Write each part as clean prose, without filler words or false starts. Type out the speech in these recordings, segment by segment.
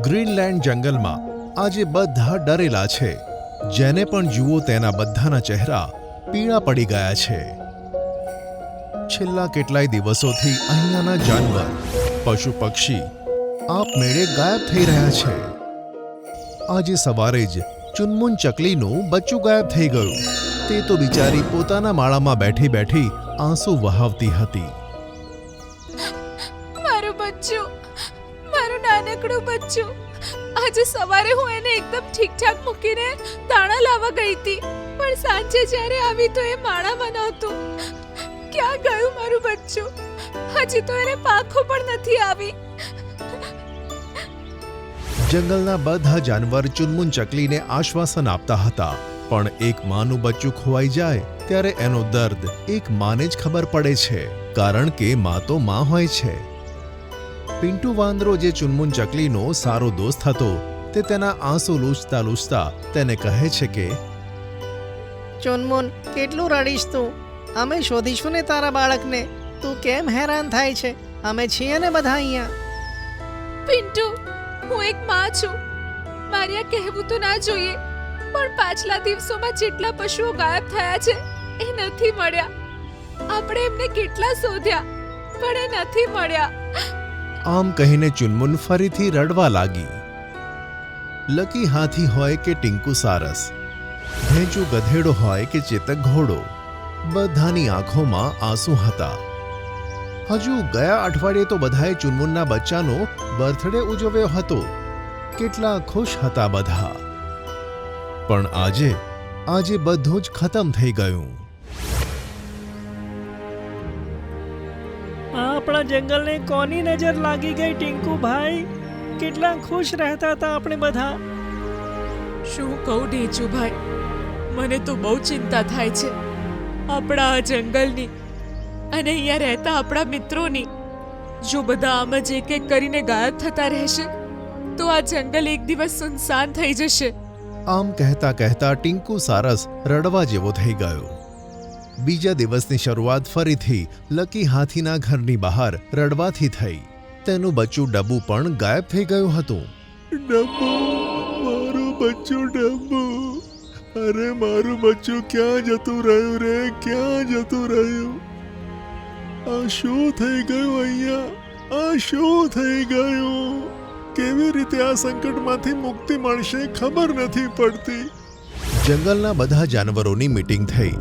Greenland જંગલમાં આજે બધા ડરેલા છે. જેને પણ જુઓ તેના બધાના ચહેરા પીળા પડી ગયા છે. છેલ્લા કેટલાય દિવસોથી અહીંયાના જાનવર, પશુ પક્ષી આપમેળે ગાયબ થઈ રહ્યા છે. આજે સવારે જ ચુનમુન ચકલીનું બચ્ચું ગાયબ થઈ ગયું. તે તો બિચારી પોતાના માળામાં બેઠી બેઠી આંસુ વહાવતી હતી. મારું બચ્ચું, મારું નાનકડું બચ્ચું. આજે સવારે હું એને એકદમ ઠીકઠાક મૂકીને દાણા લાવવા ગઈ હતી, પણ સાંજે જ્યારે આવી તો એ માળામાં નહોતું. ક્યાં ગયું મારું બચ્ચું? હજી તો એને પાંખો પણ નથી આવી. જંગલના બધા જાનવર ચુનમુન ચકલીને આશ્વાસન આપતા હતા, પણ એક માનું બચ્ચું ખોવાઈ જાય ત્યારે એનો દર્દ એક માને જ ખબર પડે છે, કારણ કે માં તો માં હોય છે. પિન્ટુ વાંદરો, જે ચુનમુન ચકલીનો સારો દોસ્ત હતો, તે તેના આંસુ લૂછતા લૂછતા તેને કહે છે કે ચુનમુન, કેટલું રડીશ તું? અમે શોધીશું ને તારા બાળકને. તું કેમ હેરાન થાય છે? અમે છીએ ને બધા અહીંયા. પિન્ટુ, હું એક માં છું. મારે આ કહેવું તો ના જોઈએ, પણ પાછલા દિવસોમાં જેટલા પશુઓ ગાયબ થયા છે એ નથી મળ્યા. આપણે એમને કેટલા શોધ્યા, પણ એ નથી મળ્યા. આમ કહીને ચુનમુન ફરીથી રડવા લાગી. લકી હાથી હોય કે ટીંકુ સારસ, ભેંચું ગધેડો હોય કે ચેતક ઘોડો, બધાની આંખોમાં આંસુ હતા. હજુ ગયા અઠવાડિયે તો બધાએ ચુનમુનના બચ્ચાનો બર્થડે ઉજવ્યો હતો. કેટલા ખુશ હતા બધા. પણ આજે બધું જ ખતમ થઈ ગયું. આપણા જંગલને કોની નજર લાગી ગઈ ટીંકુ ભાઈ? કેટલા ખુશ રહેતા હતા આપણે બધા. શું કહું ઢેચુભાઈ, મને તો બહુ ચિંતા થાય છે આપણા આ જંગલની અને અહીંયા રહેતા આપણા મિત્રોની. જો બધા આમ જ એક એક કરીને ગાયબ થતા રહેશે તો આ જંગલ એક દિવસ સુનસાન થઈ જશે. આમ કહેતા કહેતા ટીંકુ સારસ રડવા જેવો થઈ ગયો. બીજા દિવસની શરૂઆત ફરીથી લકી હાથીના ઘરની બહાર રડવાથી થઈ. તેનું બચ્ચું ડબ્બુ પણ ગાયબ થઈ ગયું હતું. ડબ્બુ, મારું બચ્ચું ડબ્બુ. અરે મારું બચ્ચું ક્યાં જતું રહ્યું રે? ક્યાં જતું રહ્યું? આ શું થઈ ગયું અહીંયા? આ શું થઈ ગયું? કેવી રીતે આ સંકટમાંથી મુક્તિ મળશે ખબર નથી પડતી. જંગલના બધા જાનવરોની મીટિંગ થઈ.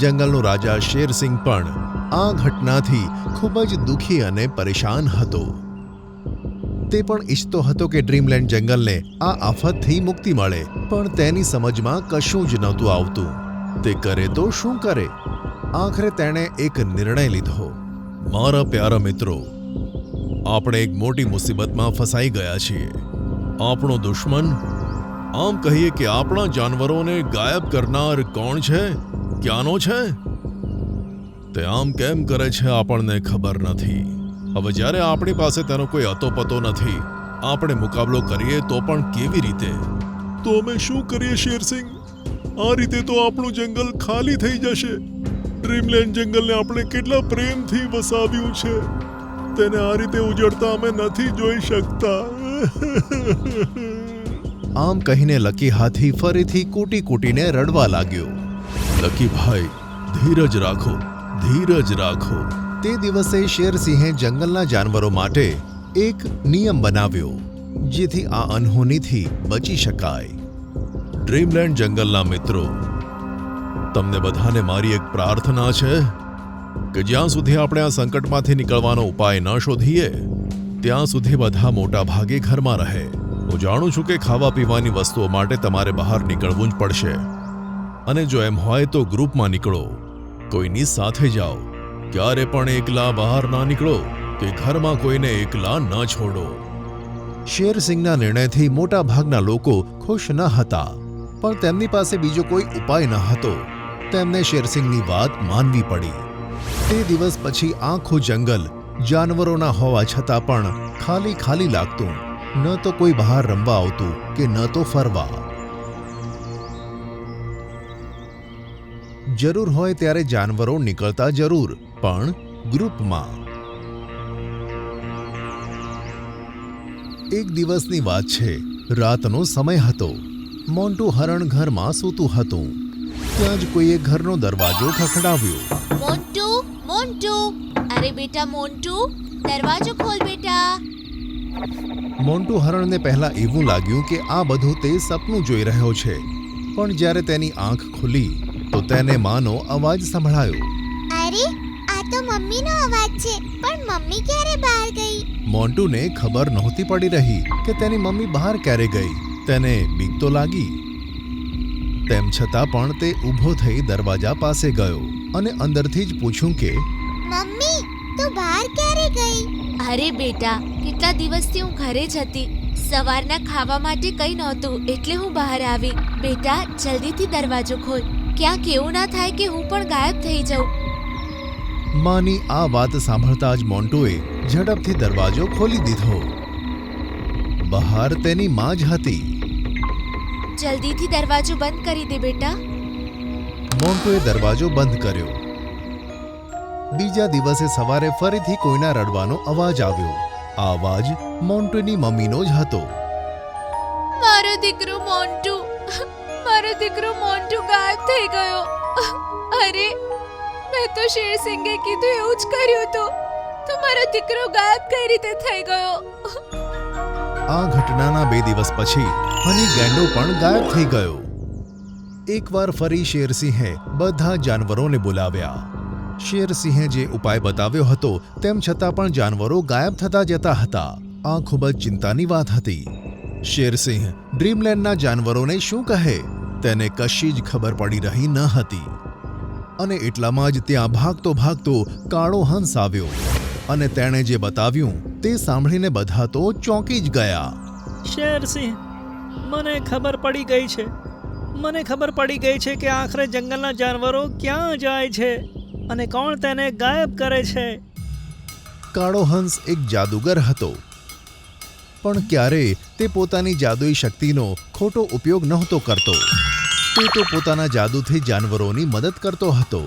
જંગલનો રાજા શેરસિંહ પણ આ ઘટનાથી ખૂબ જ દુઃખી અને પરેશાન હતો. તે પણ ઈચ્છતો હતો કે ડ્રીમલેન્ડ જંગલને આ આફતથી મુક્તિ મળે, પણ તેની સમજમાં કશું જ નહોતું આવતું. તે કરે તો શું કરે? આખરે તેણે એક નિર્ણય લીધો. મારા પ્યારા મિત્રો, આપણે એક મોટી મુસીબતમાં ફસાઈ ગયા છીએ. આપણો દુશ્મન, આમ કહીએ કે આપણા જાનવરોને ગાયબ કરનાર કોણ છે, ક્યાંનો છે? તે આમ કેમ કરે છે આપણને ખબર નથી. હવે જ્યારે આપણી પાસે તેનો કોઈ અતોપતો નથી, આપણે મુકાબલો કરીએ તો પણ કેવી રીતે? તો અમે શું કરીએ શેરસિંહ? આ રીતે તો આપણું જંગલ ખાલી થઈ જશે. ડ્રીમલેન્ડ જંગલને આપણે કેટલા પ્રેમથી વસાવ્યું છે, તેને આ રીતે ઉજળતા અમે નથી જોઈ શકતા. આમ કહીને લકી હાથી ફરીથી કૂટી કૂટીને રડવા લાગ્યો. લકી ભાઈ, ધીરજ રાખો, ધીરજ રાખો. તે દિવસે શેરસિંહે જંગલના જાનવરો માટે એક નિયમ બનાવ્યો, જેથી આ અનહોનીથી બચી શકાય. ડ્રીમલેન્ડ જંગલના મિત્રો, તમને બધાને મારી એક પ્રાર્થના છે કે જ્યાં સુધી આપણે આ સંકટમાંથી નીકળવાનો ઉપાય ન શોધીએ ત્યાં સુધી બધા મોટા ભાગે ઘરમાં રહે. હું જાણું છું કે ખાવા પીવાની વસ્તુઓ માટે તમારે બહાર નીકળવું જ પડશે, અને જો એમ હોય તો ગ્રુપમાં નીકળો, કોઈની સાથે જાઓ. ક્યારે પણ એકલા બહાર ના નીકળો કે ઘરમાં કોઈને એકલા ન છોડો. શેરસિંહના નિર્ણયથી મોટા ભાગના લોકો ખુશ ન હતા, પણ તેમની પાસે બીજો કોઈ ઉપાય ન હતો. તેમને શેરસિંહની વાત માનવી પડી. તે દિવસ પછી આખું જંગલ જાનવરોના હોવા છતાં પણ ખાલી ખાલી લાગતું. ન તો કોઈ બહાર રમવા આવતું કે ન તો ફરવા. જરૂર હોય ત્યારે જાનવરો નીકળતા જરૂર, પણ ગ્રુપમાં. એક દિવસની વાત છે. રાતનો સમય હતો. મોન્ટુ હરણ ઘરમાં સૂતું હતું. ત્યાં જ કોઈએ ઘરનો દરવાજો ખખડાવ્યો. મોન્ટુ, મોન્ટુ, અરે બેટા મોન્ટુ, દરવાજો ખોલ બેટા. મોન્ટુ હરણને પહેલા એવું લાગ્યું કે આ બધું તે સપનું જોઈ રહ્યો છે, પણ જ્યારે તેની આંખ ખુલી તો તેને માનો અવાજ સંભળાયો. અરે આ તો મમ્મીનો અવાજ છે, પણ મમ્મી ક્યારે બહાર ગઈ? મોન્ટુને ખબર નહોતી પડી રહી કે તેની મમ્મી બહાર ક્યારે ગઈ. તેને બીક તો લાગી. તેમ છતાં પણ તે ઊભો થઈ દરવાજા પાસે ગયો અને અંદરથી જ પૂછ્યું કે મમ્મી તું બહાર ક્યારે ગઈ? અરે બેટા, કેટલા દિવસથી હું ઘરે જ હતી. સવારના ખાવા માટે કંઈ નહોતું એટલે હું બહાર આવી. બેટા જલ્દીથી દરવાજો ખોલ, ક્યાંક એવું ના થાય કે હું પણ ગાયબ થઈ જાઉં. માની આ વાત સાંભળતા જ મોન્ટુએ ઝડપથી દરવાજો ખોલી દીધો. બહાર તેની માં જ હતી. જલ્દીથી દરવાજો બંધ કરી દે બેટા. મોન્ટુએ દરવાજો બંધ કર્યો. બીજા દિવસે સવારે ફરીથી કોઈના રડવાનો અવાજ આવ્યો. આ અવાજ મોન્ટુની મમ્મીનો જ હતો. મારો દીકરો મોન્ટુ, મારો દીકરો મોન્ટુ ગાયબ થઈ ગયો. અરે મેં તો શેરસિંગે કીધું એવું જ કર્યું હતું, તો મારો દીકરો ગાયબ કઈ રીતે થઈ ગયો? આ ઘટનાના 2 દિવસ પછી હની ગેંડો પણ ગાયબ થઈ ગયો. એકવાર ફરી શેરસિંહે બધા જાનવરોને બોલાવ્યા. શેરસિંહે જે ઉપાય બતાવ્યો હતો તેમ છતાં પણ જાનવરો ગાયબ થતા જતા હતા. આ ખૂબ જ ચિંતાની વાત હતી. શેરસિંહ ડ્રીમલેન્ડના જાનવરોને શું કહે તેને કશી જ ખબર પડી રહી ન હતી. અને એટલામાં જ ત્યાં ભાગતો ભાગતો કાળો હંસ આવ્યો અને તેણે જે બતાવ્યું તે સાંભળીને બધા તો ચોંકી જ ગયા. શેરસિંહ, મને ખબર પડી ગઈ છે. મને ખબર પડી ગઈ છે કે આખરે જંગલના જાનવરો ક્યાં જાય છે અને કોણ તેને ગાયબ કરે છે. કાળો હંસ એક જાદુગર હતો, પણ ક્યારેય તે પોતાની જાદુઈ શક્તિનો ખોટો ઉપયોગ નહોતો કરતો. તે તો પોતાના જાદુથી જાનવરોની મદદ કરતો હતો.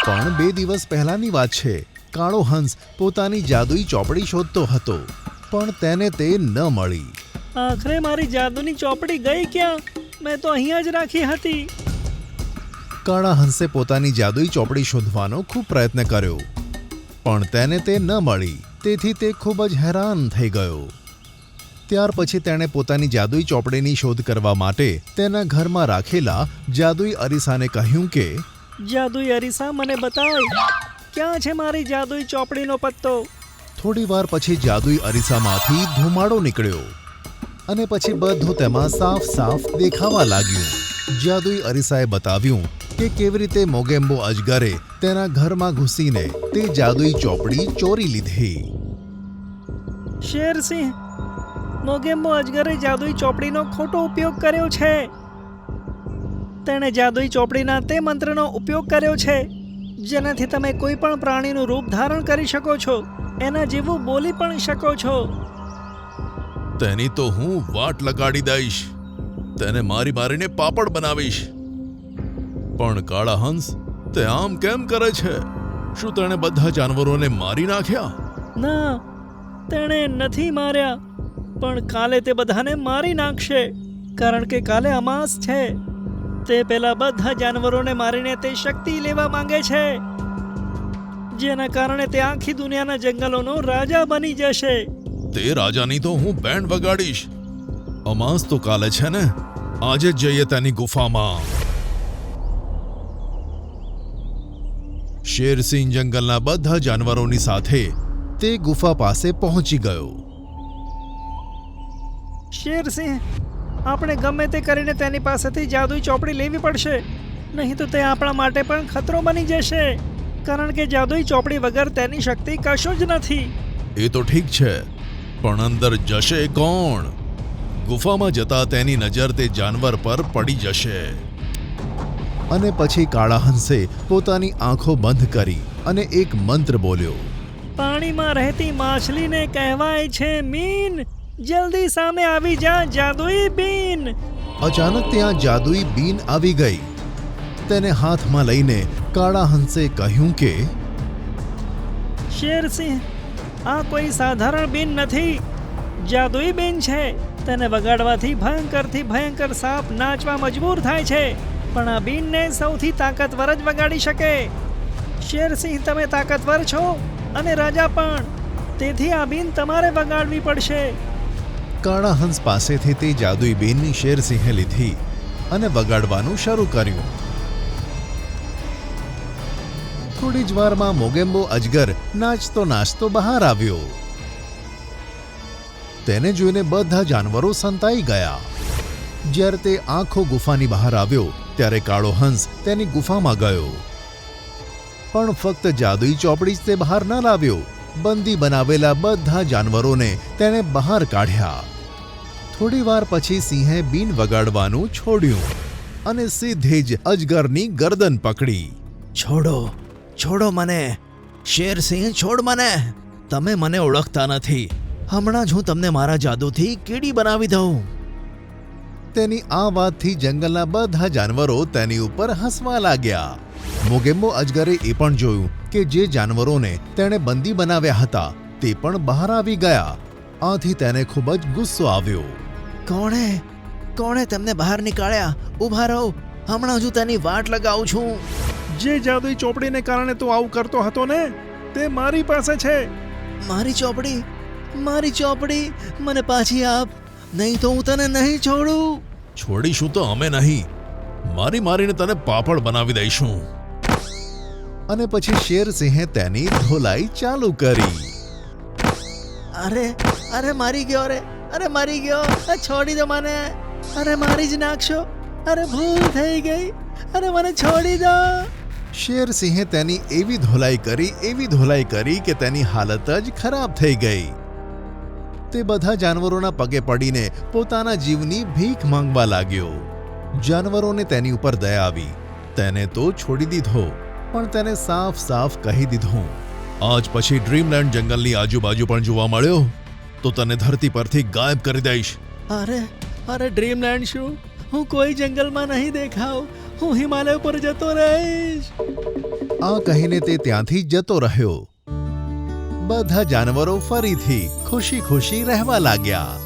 પણ 2 દિવસ પહેલાની વાત છે. કાળો હંસ પોતાની જાદુઈ ચોપડી શોધતો હતો, પણ તેને તે ન મળી. આખરે મારી જાદુની ચોપડી ગઈ ક્યાં? મેં તો અહીંયા જ રાખી હતી. કાળા હંસે પોતાની જાદુઈ ચોપડી શોધવાનો ખૂબ પ્રયત્ન કર્યો, પણ તેને તે ન મળી. તેથી તે ખૂબ જ હેરાન થઈ ગયો. ત્યાર પછી તેણે પોતાની જાદુઈ ચોપડીની શોધ કરવા માટે તેના ઘરમાં રાખેલા જાદુઈ અરીસાને કહ્યું કે જાદુઈ અરીસા, મને બતાવ, ક્યાં છે મારી જાદુઈ ચોપડીનો પત્તો? થોડી વાર પછી જાદુઈ અરીસામાંથી ધુમાડો નીકળ્યો અને પછી બધું તેમાં સાફ સાફ દેખાવા લાગ્યું. જાદુઈ અરીસાએ બતાવ્યું કે કેવી રીતે મોગેમ્બો અજગરે તેના ઘરમાં ઘૂસીને તે જાદુઈ ચોપડી ચોરી લીધી. શેરસિંહ, મોગેમ્બો અજગરે જાદુઈ ચોપડીનો ખોટો ઉપયોગ કર્યો છે. તેણે જાદુઈ ચોપડીના તે મંત્રનો ઉપયોગ કર્યો છે જેનાથી તમે કોઈ પણ પ્રાણીનું રૂપ ધારણ કરી શકો છો, એના જેવું બોલી પણ શકો છો. તેની તો હું વાટ લગાડી દઈશ. તેને મારી મારીને પાપડ બનાવીશ. પણ કાળા હંસ, તે આમ કેમ કરે છે? શું તેણે બધા જાનવરોને મારી નાખ્યા? ના, તેણે નથી માર્યા, પણ કાલે તે બધાને મારી નાખશે, કારણ કે કાલે અમાસ છે. તે પેલા બધા જાનવરોને મારીને તે શક્તિ લેવા માંગે છે, જેના કારણે તે આખી દુનિયાના જંગલોનો રાજા બની જશે. તે રાજાની તો હું બેન્ડ વગાડીશ. અમાસ તો કાલે છે ને, આજે જ જઈએ તેની ગુફામાં. શેરસિંહ જંગલના બધા જાનવરોની સાથે તે ગુફા પાસે પહોંચી ગયો. શેરસિંહ, આપણે ગમે તે કરીને તેની પાસેથી જાદુઈ ચોપડી લેવી પડશે, નહીં તો તે આપણા માટે પણ ખતરો બની જશે, કારણ કે જાદુઈ ચોપડી વગર તેની શક્તિ કશું જ નથી. એ તો ઠીક છે, પણ અંદર જશે કોણ? ગુફામાં જતા તેની નજર તે જાનવર પર પડી જશે. અને પછી કાળા હંસે પોતાની આંખો બંધ કરી અને એક મંત્ર બોલ્યો. પાણીમાં રહેતી માછલીને કહેવાય છે મીન, જલ્દી સામે આવી જા જાદુઈ બીન. અચાનક ત્યાં જાદુઈ બીન આવી ગઈ. તેને હાથમાં લઈને કાળા હંસે કહ્યું કે શેરસિંહ, આ કોઈ સાધારણ બીન નથી. જાદુઈ બીન છે. તેને વગાડવાથી ભયંકરથી ભયંકર સાપ નાચવા મજબૂર થાય છે, પણ આ બીનને સૌથી તાકાતવર જ વગાડી શકે. શેરસિંહ, તમે તાકાતવર છો અને રાજા પણ, તેથી આ બીન તમારે વગાડવી પડશે. કાળા હંસ પાસેથી તે જાદુઈ બીનની શેરસિંહે લીધી અને વગાડવાનું શરૂ કર્યું. થોડી જ વારમાં મોગેમ્બો અજગર નાચતો નાચતો બહાર આવ્યો. તેને જોઈને બધા જાનવરો સંતાઈ ગયા. જ્યારે તે આખો ગુફાની બહાર આવ્યો ત્યારે કાળો હંસ તેની ગુફામાં ગયો, પણ ફક્ત જાદુઈ ચોપડી જ તે બહાર ન લાવ્યો. બંદી બનાવેલા બધા જાનવરોને તેણે બહાર કાઢ્યા. થોડી વાર પછી સિંહે બીન વગાડવાનું છોડ્યું અને સીધે જ અજગરની ગરદન પકડી. છોડો, છોડો મને! શેરસિંહ, છોડ મને! તમે મને ઓળખતા નથી. હમણાં જ હું તમને મારા જાદુથી કીડી બનાવી દઉં. તેની આ વાતથી જંગલના બધા જાનવરો તેની ઉપર હસવા લાગ્યા. મોગેમ્બો અજગરે એ પણ જોયું કે જે જાનવરોને તેણે બંદી બનાવ્યા હતા તે પણ બહાર આવી ગયા. આથી તેને ખૂબ જ ગુસ્સો આવ્યો. કોણે તેમને બહાર નીકાળ્યા? ઊભા રહો, હમણાં જ હું તેની વાટ લગાવું છું. જે જાદુઈ ચોપડીને કારણે તું આવું કરતો હતો ને, તે મારી પાસે છે. મારી ચોપડી, મારી ચોપડી મને પાછી આપ, નહીં તો હું તને નહીં છોડું. છોડીશું તો અમે નહીં, મારીને તને પાપડ બનાવી દઈશું. અને પછી શેરસિંહે તેની ધોલાઈ ચાલુ કરી. અરે મારી ગયો રે! અરે મારી ગયો! છોડી દો મને! અરે મારી જ નાખશો! અરે ભૂલ થઈ ગઈ! અરે મને છોડી દો! શેરસિંહે તેની એવી ધોલાઈ કરી કે તેની હાલત જ ખરાબ થઈ ગઈ. તે બધા જાનવરોના પગે પડીને પોતાના જીવની ભીખ માંગવા લાગ્યો. જાનવરોને તેની ઉપર દયા આવી. તેને તો છોડી દીધો, પણ તેને સાફ કહી દીધું, આજ પછી ડ્રીમલેન્ડ જંગલની આજુબાજુ પણ જોવા મળ્યો તો તને ધરતી પરથી ગાયબ કરી દઈશ. અરે ડ્રીમલેન્ડ શું? હું કોઈ જંગલમાં નહીં દેખાવ. હું હિમાલય પર જતો રહીશ. આ કહીને તે ત્યાંથી જતો રહ્યો. બધા જાનવરો ફરીથી ખુશી રહેવા લાગ્યા.